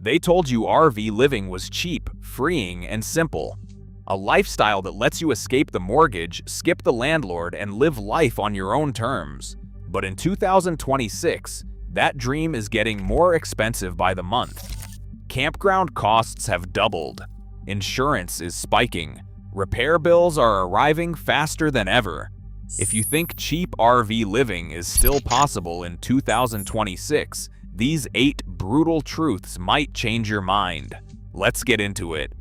They told you RV living was cheap, freeing, and simple. A lifestyle that lets you escape the mortgage, skip the landlord, and live life on your own terms. But in 2026, that dream is getting more expensive by the month. Campground costs have doubled. Insurance is spiking. Repair bills are arriving faster than ever. If you think cheap RV living is still possible in 2026, these 8 brutal truths might change your mind. Let's get into it.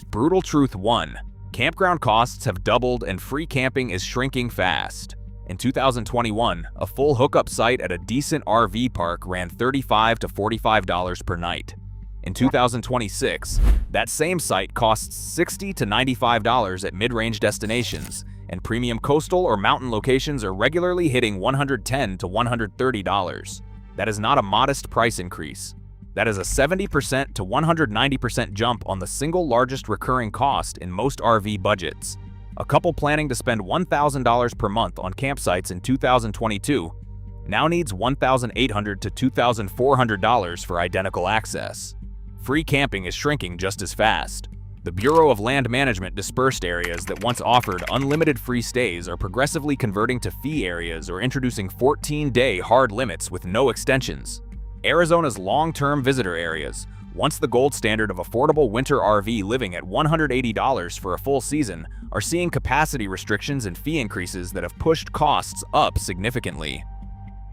Brutal Truth 1. Campground costs have doubled and free camping is shrinking fast. In 2021, a full hookup site at a decent RV park ran $35 to $45 per night. In 2026, that same site costs $60 to $95 at mid-range destinations, and premium coastal or mountain locations are regularly hitting $110 to $130. That is not a modest price increase. That is a 70% to 190% jump on the single largest recurring cost in most RV budgets. A couple planning to spend $1,000 per month on campsites in 2022 now needs $1,800 to $2,400 for identical access. Free camping is shrinking just as fast. The Bureau of Land Management dispersed areas that once offered unlimited free stays are progressively converting to fee areas or introducing 14-day hard limits with no extensions. Arizona's long-term visitor areas, once the gold standard of affordable winter RV living at $180 for a full season, are seeing capacity restrictions and fee increases that have pushed costs up significantly.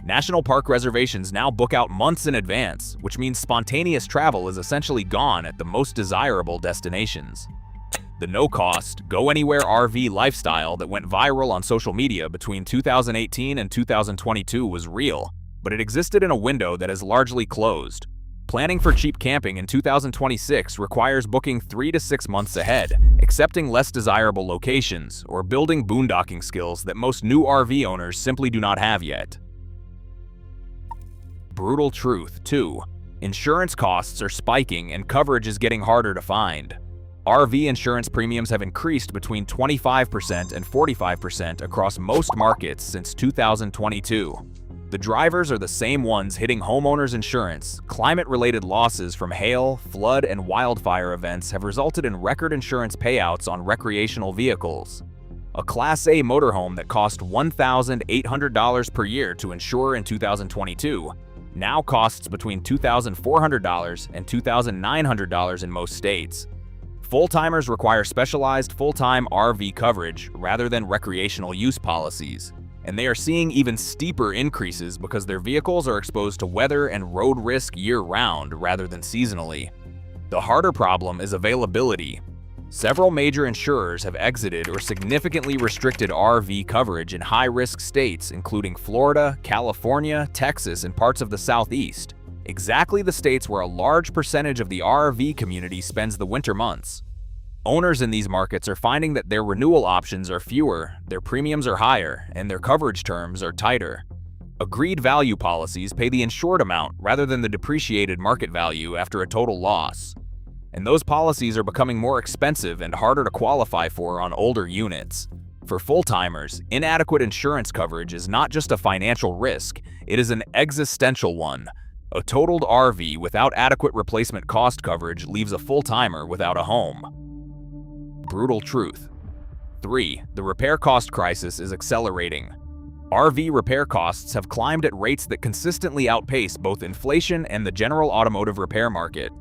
National park reservations now book out months in advance, which means spontaneous travel is essentially gone at the most desirable destinations. The no-cost, go-anywhere RV lifestyle that went viral on social media between 2018 and 2022 was real, but it existed in a window that is largely closed. Planning for cheap camping in 2026 requires booking 3 to 6 months ahead, accepting less desirable locations, or building boondocking skills that most new RV owners simply do not have yet. Brutal Truth 2. Insurance costs are spiking and coverage is getting harder to find. RV insurance premiums have increased between 25% and 45% across most markets since 2022. The drivers are the same ones hitting homeowners' insurance. Climate-related losses from hail, flood, and wildfire events have resulted in record insurance payouts on recreational vehicles. A Class A motorhome that cost $1,800 per year to insure in 2022 now costs between $2,400 and $2,900 in most states. Full-timers require specialized full-time RV coverage rather than recreational use policies, and they are seeing even steeper increases because their vehicles are exposed to weather and road risk year-round rather than seasonally. The harder problem is availability. Several major insurers have exited or significantly restricted RV coverage in high-risk states including Florida, California, Texas, and parts of the Southeast, exactly the states where a large percentage of the RV community spends the winter months. Owners in these markets are finding that their renewal options are fewer, their premiums are higher, and their coverage terms are tighter. Agreed value policies pay the insured amount rather than the depreciated market value after a total loss. And those policies are becoming more expensive and harder to qualify for on older units. For full-timers, inadequate insurance coverage is not just a financial risk, it is an existential one. A totaled RV without adequate replacement cost coverage leaves a full-timer without a home. Brutal Truth 3. The repair cost crisis is accelerating. RV repair costs have climbed at rates that consistently outpace both inflation and the general automotive repair market.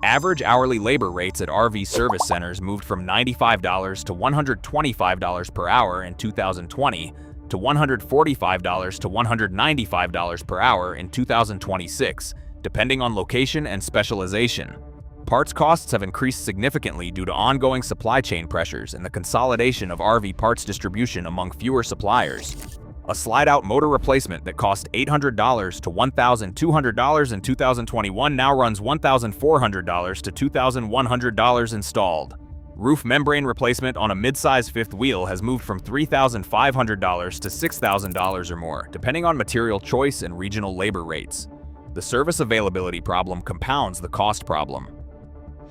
Average hourly labor rates at RV service centers moved from $95 to $125 per hour in 2020 to $145 to $195 per hour in 2026, depending on location and specialization. Parts costs have increased significantly due to ongoing supply chain pressures and the consolidation of RV parts distribution among fewer suppliers. A slide-out motor replacement that cost $800 to $1,200 in 2021 now runs $1,400 to $2,100 installed. Roof membrane replacement on a mid-size fifth wheel has moved from $3,500 to $6,000 or more, depending on material choice and regional labor rates. The service availability problem compounds the cost problem.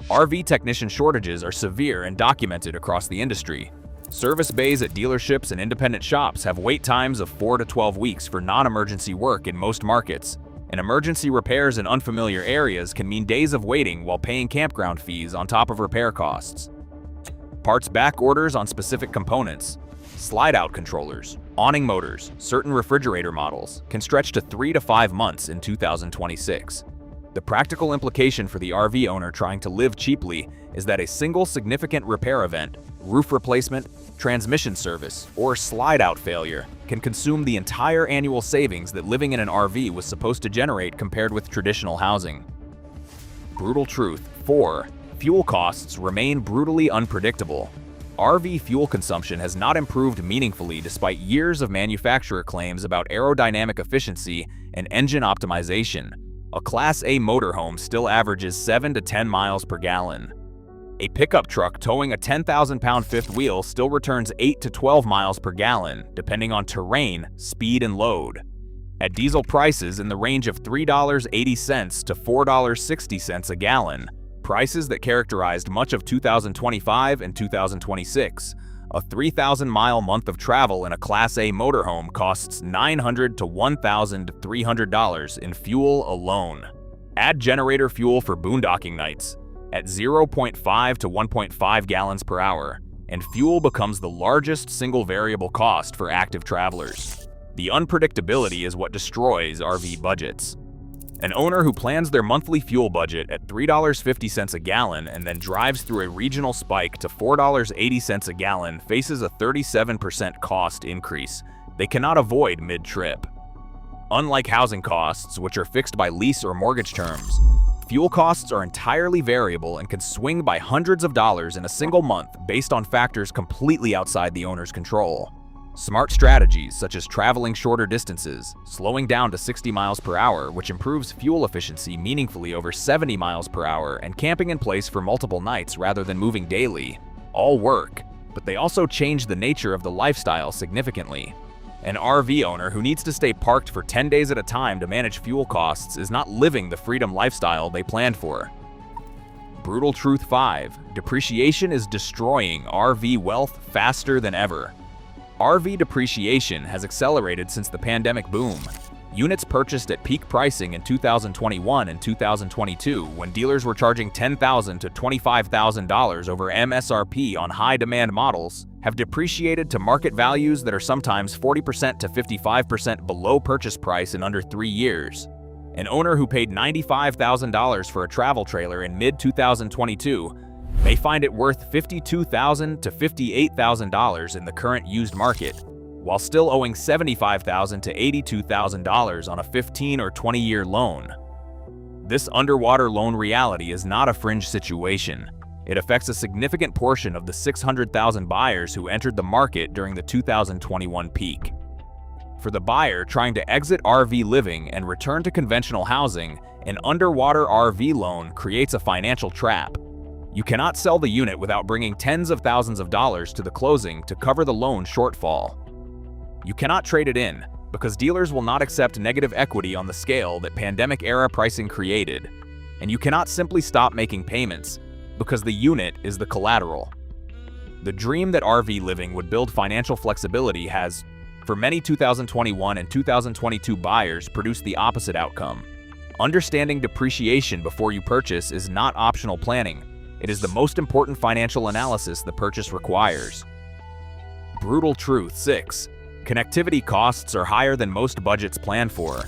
RV technician shortages are severe and documented across the industry. Service bays at dealerships and independent shops have wait times of 4 to 12 weeks for non-emergency work in most markets, and emergency repairs in unfamiliar areas can mean days of waiting while paying campground fees on top of repair costs. Parts back orders on specific components, slide-out controllers, awning motors, certain refrigerator models can stretch to 3 to 5 months in 2026. The practical implication for the RV owner trying to live cheaply is that a single significant repair event, roof replacement, transmission service, or slide-out failure can consume the entire annual savings that living in an RV was supposed to generate compared with traditional housing. Brutal truth 4. Fuel costs remain brutally unpredictable. RV fuel consumption has not improved meaningfully despite years of manufacturer claims about aerodynamic efficiency and engine optimization. A Class A motorhome still averages 7 to 10 miles per gallon. A pickup truck towing a 10,000-pound fifth wheel still returns 8 to 12 miles per gallon, depending on terrain, speed, and load. At diesel prices in the range of $3.80 to $4.60 a gallon, prices that characterized much of 2025 and 2026, a 3,000-mile month of travel in a Class A motorhome costs $900 to $1,300 in fuel alone. Add generator fuel for boondocking nights at 0.5 to 1.5 gallons per hour, and fuel becomes the largest single variable cost for active travelers. The unpredictability is what destroys RV budgets. An owner who plans their monthly fuel budget at $3.50 a gallon and then drives through a regional spike to $4.80 a gallon faces a 37% cost increase they cannot avoid mid-trip. Unlike housing costs, which are fixed by lease or mortgage terms, fuel costs are entirely variable and can swing by hundreds of dollars in a single month based on factors completely outside the owner's control. Smart strategies such as traveling shorter distances, slowing down to 60 miles per hour, which improves fuel efficiency meaningfully over 70 miles per hour, and camping in place for multiple nights rather than moving daily, all work, but they also change the nature of the lifestyle significantly. An RV owner who needs to stay parked for 10 days at a time to manage fuel costs is not living the freedom lifestyle they planned for. Brutal truth 5. Depreciation is destroying RV wealth faster than ever. RV depreciation has accelerated since the pandemic boom. Units purchased at peak pricing in 2021 and 2022, when dealers were charging $10,000 to $25,000 over MSRP on high-demand models, have depreciated to market values that are sometimes 40% to 55% below purchase price in under 3 years. An owner who paid $95,000 for a travel trailer in mid-2022 may find it worth $52,000 to $58,000 in the current used market, while still owing $75,000 to $82,000 on a 15 or 20-year loan. This underwater loan reality is not a fringe situation. It affects a significant portion of the 600,000 buyers who entered the market during the 2021 peak. For the buyer trying to exit RV living and return to conventional housing, an underwater RV loan creates a financial trap. You cannot sell the unit without bringing tens of thousands of dollars to the closing to cover the loan shortfall. You cannot trade it in, because dealers will not accept negative equity on the scale that pandemic-era pricing created. And you cannot simply stop making payments, because the unit is the collateral. The dream that RV living would build financial flexibility has, for many 2021 and 2022 buyers, produced the opposite outcome. Understanding depreciation before you purchase is not optional planning. It is the most important financial analysis the purchase requires. Brutal truth 6. Connectivity costs are higher than most budgets plan for.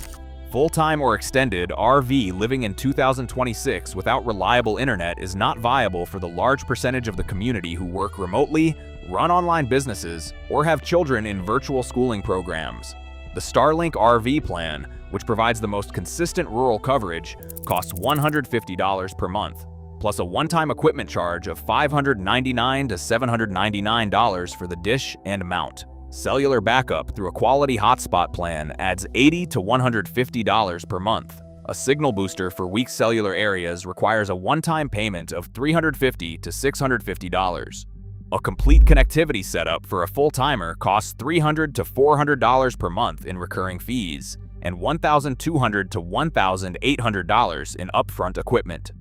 Full-time or extended RV living in 2026 without reliable internet is not viable for the large percentage of the community who work remotely, run online businesses, or have children in virtual schooling programs. The Starlink RV plan, which provides the most consistent rural coverage, costs $150 per month, plus a one-time equipment charge of $599 to $799 for the dish and mount. Cellular backup through a quality hotspot plan adds $80 to $150 per month. A signal booster for weak cellular areas requires a one-time payment of $350 to $650. A complete connectivity setup for a full-timer costs $300 to $400 per month in recurring fees, and $1,200 to $1,800 in upfront equipment.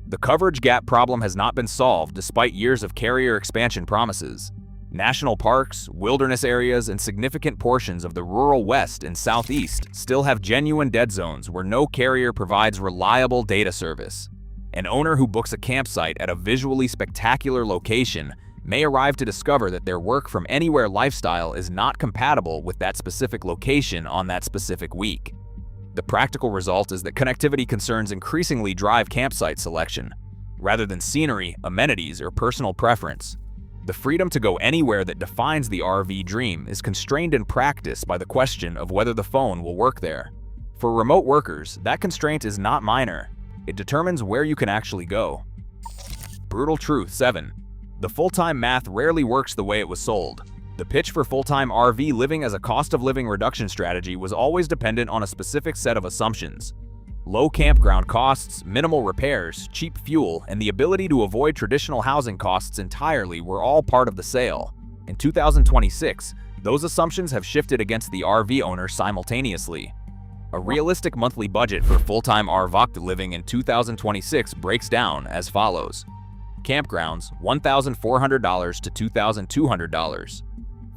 The coverage gap problem has not been solved despite years of carrier expansion promises. National parks, wilderness areas, and significant portions of the rural west and southeast still have genuine dead zones where no carrier provides reliable data service. An owner who books a campsite at a visually spectacular location may arrive to discover that their work from anywhere lifestyle is not compatible with that specific location on that specific week. The practical result is that connectivity concerns increasingly drive campsite selection, rather than scenery, amenities, or personal preference. The freedom to go anywhere that defines the RV dream is constrained in practice by the question of whether the phone will work there. For remote workers, that constraint is not minor. It determines where you can actually go. Brutal truth 7. The full-time math rarely works the way it was sold. The pitch for full-time RV living as a cost of living reduction strategy was always dependent on a specific set of assumptions. Low campground costs, minimal repairs, cheap fuel, and the ability to avoid traditional housing costs entirely were all part of the sale. In 2026, those assumptions have shifted against the RV owner simultaneously. A realistic monthly budget for full-time RV living in 2026 breaks down as follows. Campgrounds, $1,400 to $2,200.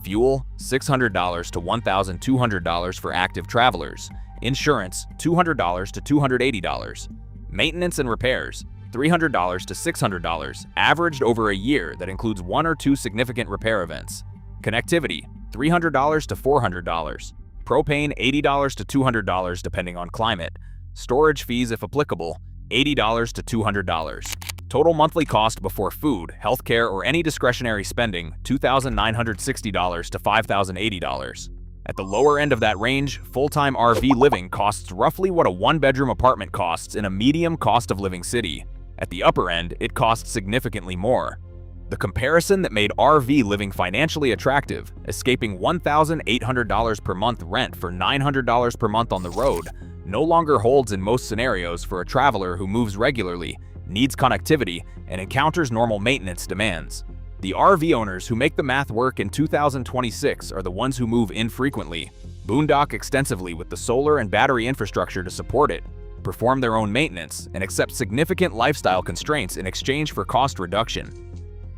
Fuel, $600 to $1,200 for active travelers. Insurance, $200 to $280. Maintenance and repairs, $300 to $600, averaged over a year that includes 1 or 2 significant repair events. Connectivity, $300 to $400. Propane, $80 to $200 depending on climate. Storage fees if applicable, $80 to $200. Total monthly cost before food, healthcare, or any discretionary spending, $2,960 to $5,080. At the lower end of that range, full-time RV living costs roughly what a one-bedroom apartment costs in a medium cost of living city. At the upper end, it costs significantly more. The comparison that made RV living financially attractive, escaping $1,800 per month rent for $900 per month on the road, no longer holds in most scenarios for a traveler who moves regularly, needs connectivity, and encounters normal maintenance demands. The RV owners who make the math work in 2026 are the ones who move infrequently, boondock extensively with the solar and battery infrastructure to support it, perform their own maintenance, and accept significant lifestyle constraints in exchange for cost reduction.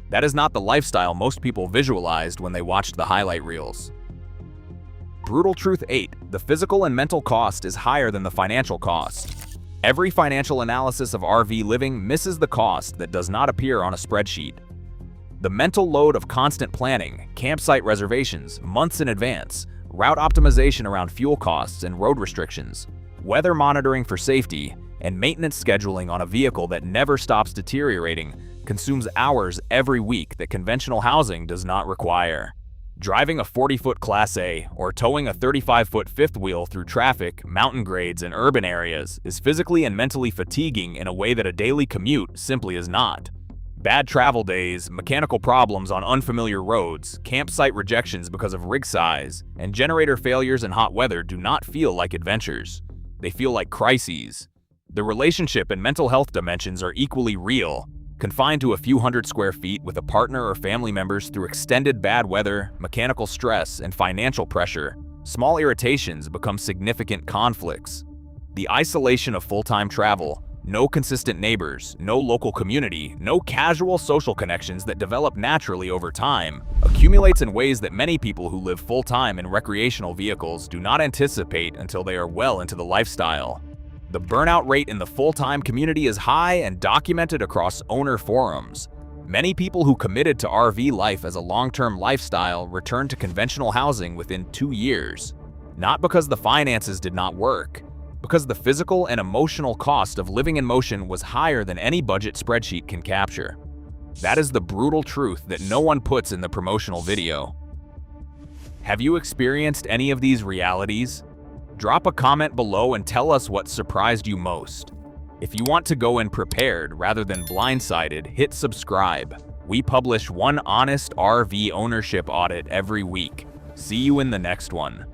That is not the lifestyle most people visualized when they watched the highlight reels. Brutal truth 8. The physical and mental cost is higher than the financial cost. Every financial analysis of RV living misses the cost that does not appear on a spreadsheet. The mental load of constant planning, campsite reservations months in advance, route optimization around fuel costs and road restrictions, weather monitoring for safety, and maintenance scheduling on a vehicle that never stops deteriorating consumes hours every week that conventional housing does not require. Driving a 40-foot Class A or towing a 35-foot fifth wheel through traffic, mountain grades, and urban areas is physically and mentally fatiguing in a way that a daily commute simply is not. Bad travel days, mechanical problems on unfamiliar roads, campsite rejections because of rig size, and generator failures in hot weather do not feel like adventures. They feel like crises. The relationship and mental health dimensions are equally real. Confined to a few hundred square feet with a partner or family members through extended bad weather, mechanical stress, and financial pressure, small irritations become significant conflicts. The isolation of full-time travel, no consistent neighbors, no local community, no casual social connections that develop naturally over time, accumulates in ways that many people who live full-time in recreational vehicles do not anticipate until they are well into the lifestyle. The burnout rate in the full-time community is high and documented across owner forums. Many people who committed to RV life as a long-term lifestyle returned to conventional housing within 2 years. Not because the finances did not work, because the physical and emotional cost of living in motion was higher than any budget spreadsheet can capture. That is the brutal truth that no one puts in the promotional video. Have you experienced any of these realities? Drop a comment below and tell us what surprised you most. If you want to go in prepared rather than blindsided, hit subscribe. We publish one honest RV ownership audit every week. See you in the next one.